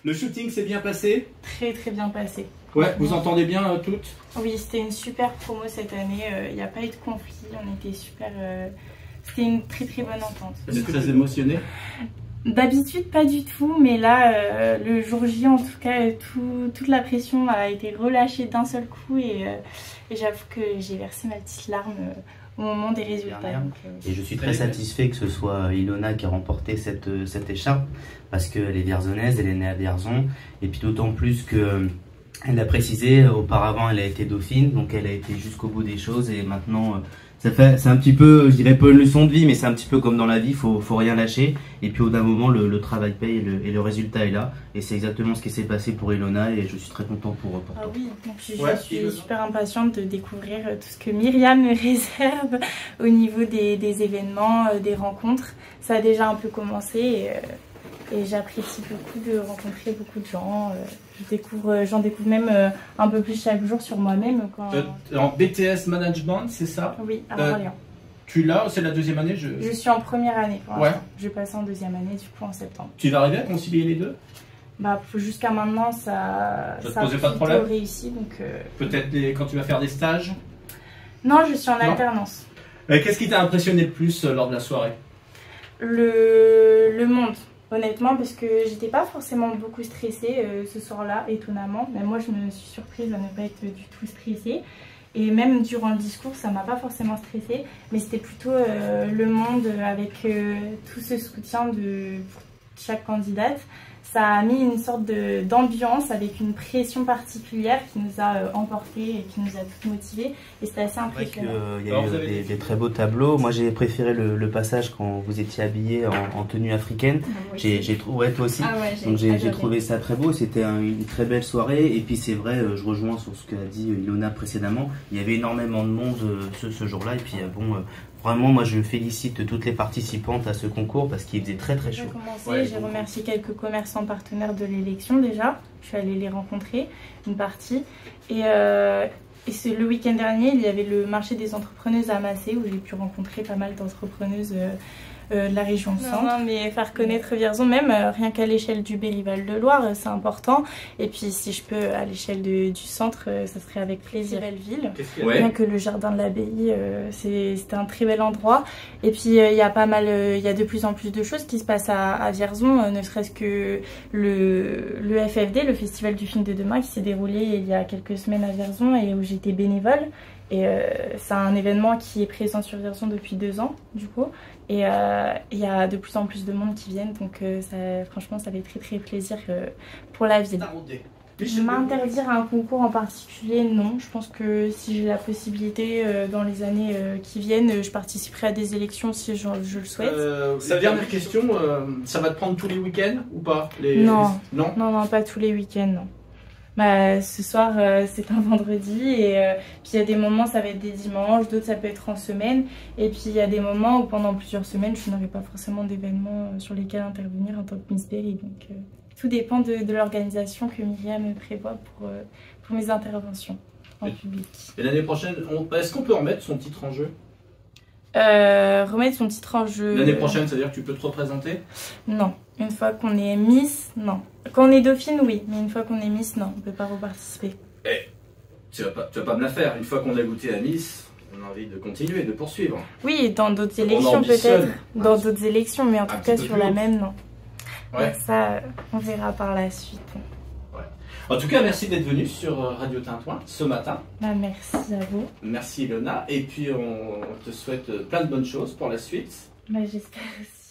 Le shooting s'est bien passé? Très très bien passé. Ouais, vous entendez bien toutes? Oui, c'était une super promo cette année. Il n'y a pas eu de conflit. On était super. C'était une très très bonne entente. Vous êtes très émotionné? D'habitude, pas du tout, mais là, le jour J, en tout cas, toute la pression a été relâchée d'un seul coup et j'avoue que j'ai versé ma petite larme au moment des résultats. Et je suis très satisfait que ce soit Ilona qui a remporté cette écharpe parce qu'elle est vierzonnaise, elle est née à Vierzon et puis d'autant plus que elle l'a précisé, auparavant elle a été dauphine, donc elle a été jusqu'au bout des choses et maintenant c'est un petit peu, je dirais pas une leçon de vie, mais c'est un petit peu comme dans la vie, faut rien lâcher. Et puis au d'un moment, le travail paye et le résultat est là. Et c'est exactement ce qui s'est passé pour Ilona et je suis très content pour toi. Ah oui, donc je suis super impatiente de découvrir tout ce que Myriam me réserve au niveau des événements, des rencontres. Ça a déjà un peu commencé et j'apprécie beaucoup de rencontrer beaucoup de gens. J'en découvre même un peu plus chaque jour sur moi-même. En BTS Management, c'est ça? Oui, à Orléans. Tu l'as? C'est la deuxième année? Je suis en première année pour ouais. l'instant. Je passe en deuxième année du coup en septembre. Tu vas arriver à concilier les deux? Bah, jusqu'à maintenant, ça te posait pas de problème? Réussi, donc. Peut-être quand tu vas faire des stages? Non, je suis en alternance. Qu'est-ce qui t'a impressionné le plus lors de la soirée? Le monde. Honnêtement, parce que j'étais pas forcément beaucoup stressée ce soir-là, étonnamment. Mais moi, je me suis surprise à ne pas être du tout stressée. Et même durant le discours, ça m'a pas forcément stressée. Mais c'était plutôt le monde avec tout ce soutien de chaque candidate. Ça a mis une sorte d'ambiance avec une pression particulière qui nous a emportés et qui nous a toutes motivés. Et c'était assez impressionnant. Il y a eu des très beaux tableaux. Moi, j'ai préféré le passage quand vous étiez habillés en tenue africaine. J'ai trouvé, toi aussi. Ah ouais, donc j'ai trouvé ça très beau. C'était une très belle soirée. Et puis c'est vrai, je rejoins sur ce qu'a dit Ilona précédemment. Il y avait énormément de monde ce jour-là. Et puis bon. Vraiment, moi je félicite toutes les participantes à ce concours parce qu'il faisait très chaud. J'ai remercié quelques commerçants partenaires de l'élection déjà. Je suis allée les rencontrer, une partie. Et le week-end dernier, il y avait le marché des entrepreneuses à Massé où j'ai pu rencontrer pas mal d'entrepreneuses de la région centre. Non, mais faire connaître Vierzon, même rien qu'à l'échelle du Berrival de Loire, c'est important. Et puis si je peux à l'échelle du centre, ça serait avec plaisir. Belle ville. Rien que le jardin de l'abbaye, c'était un très bel endroit. Et puis il y a de plus en plus de choses qui se passent à Vierzon, ne serait-ce que le FFD, le Festival du film de demain, qui s'est déroulé il y a quelques semaines à Vierzon et où j'étais bénévole. Et c'est un événement qui est présent sur Vierzon depuis 2 ans du coup et il y a de plus en plus de monde qui viennent donc franchement ça fait très plaisir pour la ville. Je m'interdire à un concours en particulier, non. Je pense que si j'ai la possibilité dans les années qui viennent, je participerai à des élections si je le souhaite. La dernière question, ça va te prendre tous les week-ends ou pas? Non, pas tous les week-ends, non. Bah, ce soir c'est un vendredi et puis il y a des moments ça va être des dimanches, d'autres ça peut être en semaine et puis il y a des moments où pendant plusieurs semaines je n'aurai pas forcément d'événements sur lesquels intervenir en tant que Miss Berry, donc tout dépend de l'organisation que Myriam prévoit pour mes interventions en public. Et l'année prochaine, est-ce qu'on peut remettre son titre en jeu? Remettre son titre en jeu... L'année prochaine, ça veut dire que tu peux te représenter? Non. Une fois qu'on est Miss, non. Quand on est Dauphine, oui. Mais une fois qu'on est Miss, non. On ne peut pas reparticiper. Tu vas pas me la faire. Une fois qu'on a goûté à Miss, on a envie de continuer, de poursuivre. Oui, dans d'autres élections peut-être. Dans d'autres élections, mais en tout cas sur la même, non. Ouais. Et ça, on verra par la suite. En tout cas, merci d'être venu sur Radio Tintouin ce matin. Merci à vous. Merci Ilona. Et puis on te souhaite plein de bonnes choses pour la suite. J'espère aussi.